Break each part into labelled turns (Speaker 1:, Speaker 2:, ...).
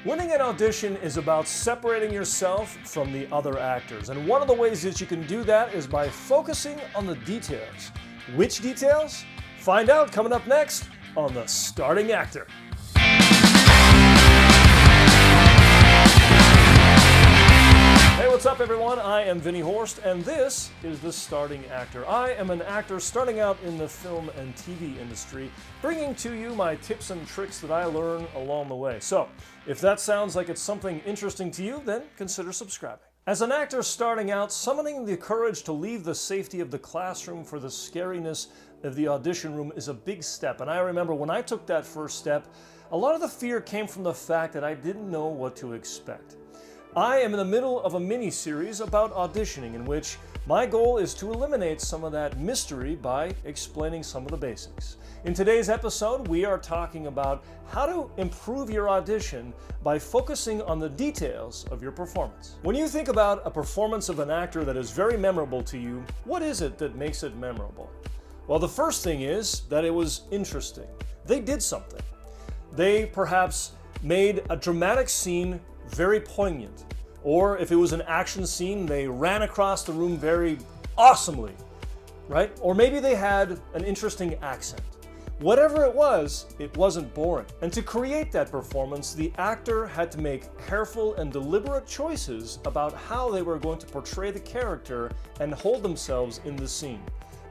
Speaker 1: Winning an audition is about separating yourself from the other actors, and one of the ways that you can do that is by focusing on the details. Which details? Find out coming up next on The Starting Actor. Hey, what's up everyone? I am Vinnie Horst, and this is The Starting Actor. I am an actor starting out in the film and TV industry, bringing to you my tips and tricks that I learn along the way. So, if that sounds like it's something interesting to you, then consider subscribing. As an actor starting out, summoning the courage to leave the safety of the classroom for the scariness of the audition room is a big step. And I remember when I took that first step, a lot of the fear came from the fact that I didn't know what to expect. I am in the middle of a mini-series about auditioning in which my goal is to eliminate some of that mystery by explaining some of the basics. In today's episode, we are talking about how to improve your audition by focusing on the details of your performance. When you think about a performance of an actor that is very memorable to you, what is it that makes it memorable? Well, the first thing is that it was interesting. They did something. They perhaps made a dramatic scene very poignant. Or if it was an action scene, they ran across the room very awesomely, right? Or maybe they had an interesting accent. Whatever it wasn't boring. And to create that performance, the actor had to make careful and deliberate choices about how they were going to portray the character and hold themselves in the scene.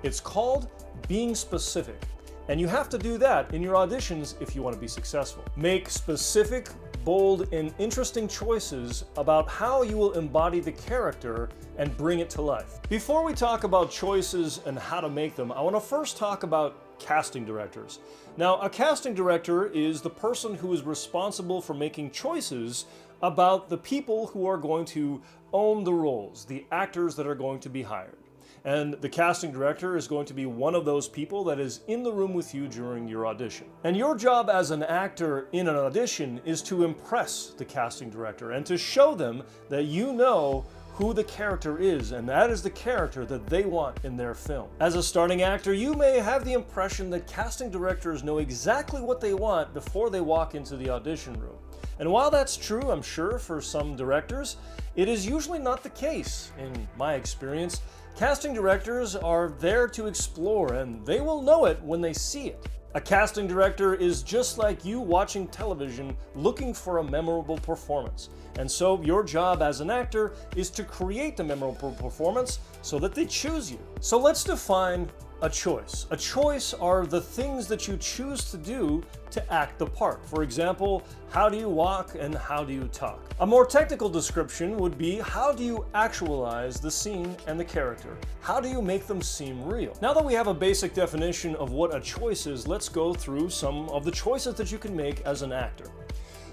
Speaker 1: It's called being specific. And you have to do that in your auditions if you want to be successful. Make specific, bold, and interesting choices about how you will embody the character and bring it to life. Before we talk about choices and how to make them, I want to first talk about casting directors. Now, a casting director is the person who is responsible for making choices about the people who are going to own the roles, the actors that are going to be hired. And the casting director is going to be one of those people that is in the room with you during your audition. And your job as an actor in an audition is to impress the casting director and to show them that you know who the character is, and that is the character that they want in their film. As a starting actor, you may have the impression that casting directors know exactly what they want before they walk into the audition room. And while that's true, I'm sure, for some directors, it is usually not the case. In my experience, casting directors are there to explore, and they will know it when they see it. A casting director is just like you watching television looking for a memorable performance. And so your job as an actor is to create the memorable performance so that they choose you. So let's define a choice. A choice are the things that you choose to do to act the part. For example, how do you walk and how do you talk? A more technical description would be how do you actualize the scene and the character? How do you make them seem real? Now that we have a basic definition of what a choice is, let's go through some of the choices that you can make as an actor.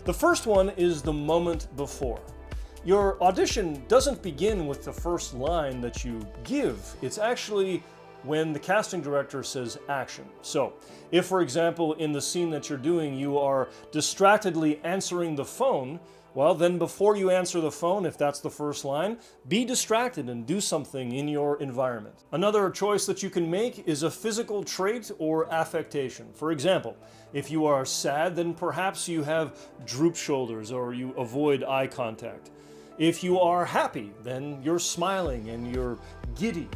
Speaker 1: The first one is the moment before. Your audition doesn't begin with the first line that you give. It's actually when the casting director says action. So, if for example in the scene that you're doing you are distractedly answering the phone, well then before you answer the phone, if that's the first line, be distracted and do something in your environment. Another choice that you can make is a physical trait or affectation. For example, if you are sad, then perhaps you have drooped shoulders or you avoid eye contact. If you are happy, then you're smiling and you're giddy.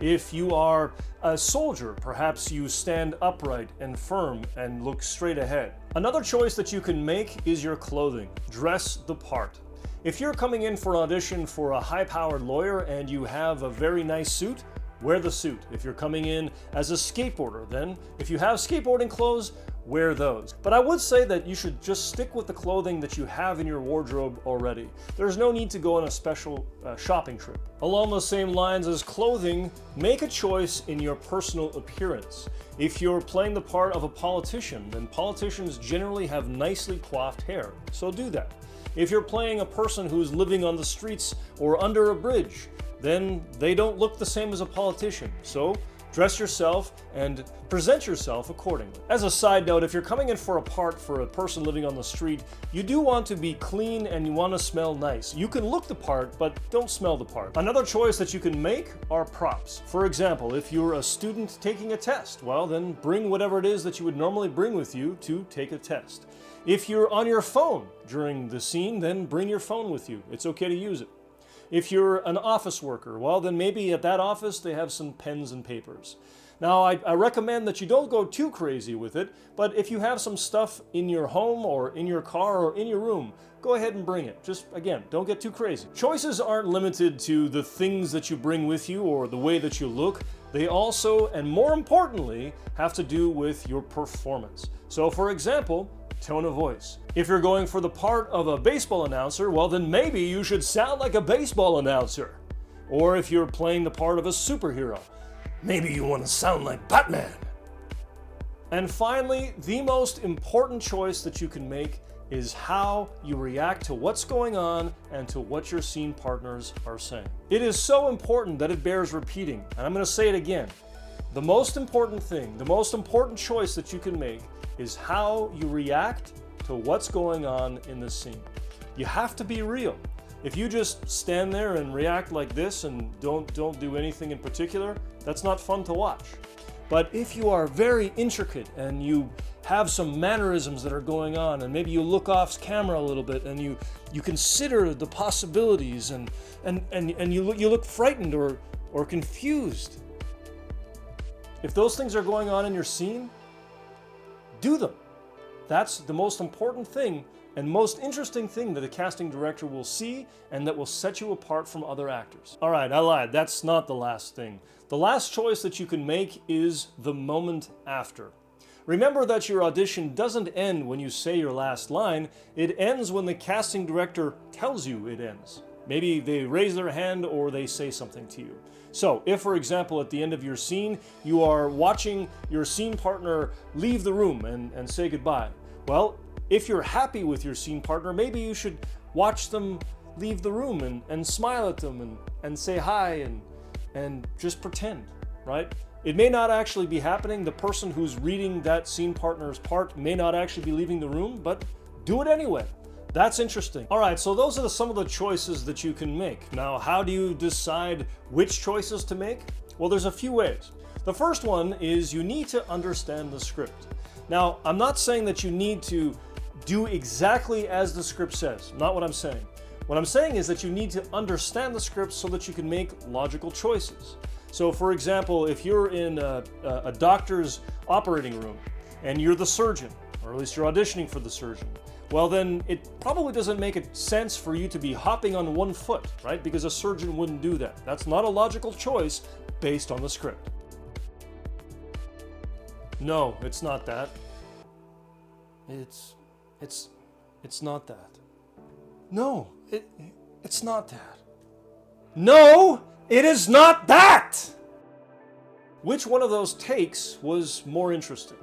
Speaker 1: If you are a soldier, perhaps you stand upright and firm and look straight ahead. Another choice that you can make is your clothing. Dress the part. If you're coming in for an audition for a high-powered lawyer and you have a very nice suit, wear the suit. If you're coming in as a skateboarder, then if you have skateboarding clothes, wear those. But I would say that you should just stick with the clothing that you have in your wardrobe already. There's no need to go on a special shopping trip. Along the same lines as clothing, make a choice in your personal appearance. If you're playing the part of a politician, then politicians generally have nicely coiffed hair, so do that. If you're playing a person who's living on the streets or under a bridge, then they don't look the same as a politician, so Dress yourself and present yourself accordingly. As a side note, if you're coming in for a part for a person living on the street, you do want to be clean and you want to smell nice. You can look the part, but don't smell the part. Another choice that you can make are props. For example, if you're a student taking a test, well then bring whatever it is that you would normally bring with you to take a test. If you're on your phone during the scene, then bring your phone with you. It's okay to use it. If you're an office worker, well then maybe at that office they have some pens and papers. Now I recommend that you don't go too crazy with it, but if you have some stuff in your home or in your car or in your room, go ahead and bring it. Just, again, don't get too crazy. Choices aren't limited to the things that you bring with you or the way that you look. They also, and more importantly, have to do with your performance. So for example, tone of voice. If you're going for the part of a baseball announcer, well then maybe you should sound like a baseball announcer. Or if you're playing the part of a superhero, maybe you want to sound like Batman. And finally, the most important choice that you can make is how you react to what's going on and to what your scene partners are saying. It is so important that it bears repeating, and I'm going to say it again. The most important thing, the most important choice that you can make is how you react to what's going on in the scene. You have to be real. If you just stand there and react like this and don't do anything in particular, that's not fun to watch. But if you are very intricate and you have some mannerisms that are going on, and maybe you look off camera a little bit and you consider the possibilities and you look frightened or confused. If those things are going on in your scene, do them. That's the most important thing and most interesting thing that a casting director will see and that will set you apart from other actors. All right, I lied. That's not the last thing. The last choice that you can make is the moment after. Remember that your audition doesn't end when you say your last line. It ends when the casting director tells you it ends. Maybe they raise their hand or they say something to you. So, if for example at the end of your scene, you are watching your scene partner leave the room and say goodbye, well, if you're happy with your scene partner, maybe you should watch them leave the room and smile at them and say hi and just pretend, right? It may not actually be happening. The person who's reading that scene partner's part may not actually be leaving the room, but do it anyway. That's interesting. All right, so those are some of the choices that you can make. Now, how do you decide which choices to make? Well, there's a few ways. The first one is you need to understand the script. Now, I'm not saying that you need to do exactly as the script says. Not what I'm saying. What I'm saying is that you need to understand the script so that you can make logical choices. So, for example, if you're in a doctor's operating room and you're the surgeon, or at least you're auditioning for the surgeon, well then it probably doesn't make sense for you to be hopping on one foot, right? Because a surgeon wouldn't do that. That's not a logical choice based on the script. No, it's not that. It's not that. No, it's not that. No, it is not that! Which one of those takes was more interesting?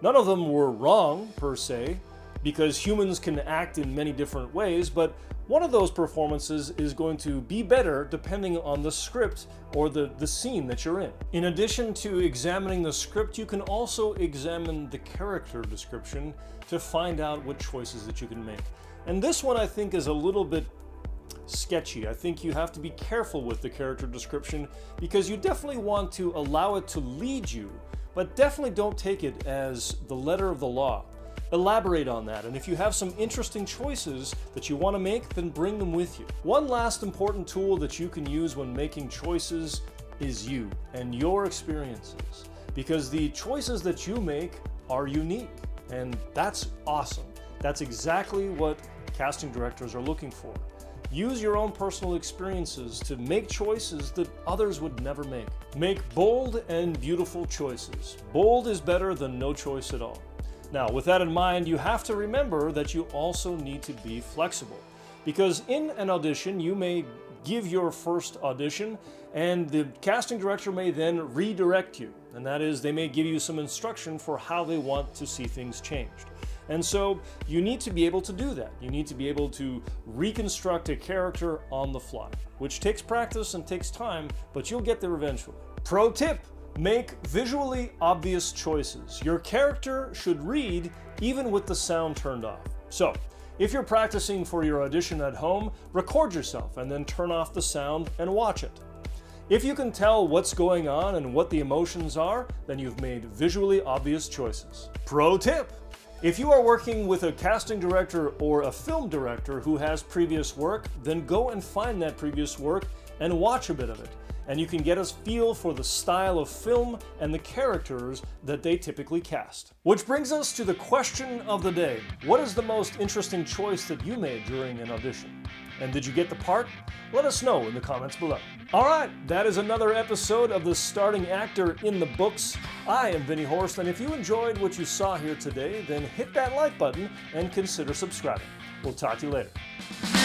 Speaker 1: None of them were wrong, per se, because humans can act in many different ways, but one of those performances is going to be better depending on the script or the scene that you're in. In addition to examining the script, you can also examine the character description to find out what choices that you can make. And this one I think is a little bit sketchy. I think you have to be careful with the character description because you definitely want to allow it to lead you, but definitely don't take it as the letter of the law. Elaborate on that, and if you have some interesting choices that you want to make, then bring them with you. One last important tool that you can use when making choices is you and your experiences, because the choices that you make are unique, and that's awesome. That's exactly what casting directors are looking for. Use your own personal experiences to make choices that others would never make. Make bold and beautiful choices. Bold is better than no choice at all. Now, with that in mind, you have to remember that you also need to be flexible, because in an audition, you may give your first audition and the casting director may then redirect you. And that is, they may give you some instruction for how they want to see things changed. And so you need to be able to do that. You need to be able to reconstruct a character on the fly, which takes practice and takes time, but you'll get there eventually. Pro tip, Make visually obvious choices. Your character should read even with the sound turned off. So, if you're practicing for your audition at home, record yourself and then turn off the sound and watch it. If you can tell what's going on and what the emotions are, then you've made visually obvious choices. Pro tip! If you are working with a casting director or a film director who has previous work, then go and find that previous work and watch a bit of it. And you can get a feel for the style of film and the characters that they typically cast. Which brings us to the question of the day. What is the most interesting choice that you made during an audition? And did you get the part? Let us know in the comments below. Alright, that is another episode of The Starting Actor in the books. I am Vinnie Horst, and if you enjoyed what you saw here today, then hit that like button and consider subscribing. We'll talk to you later.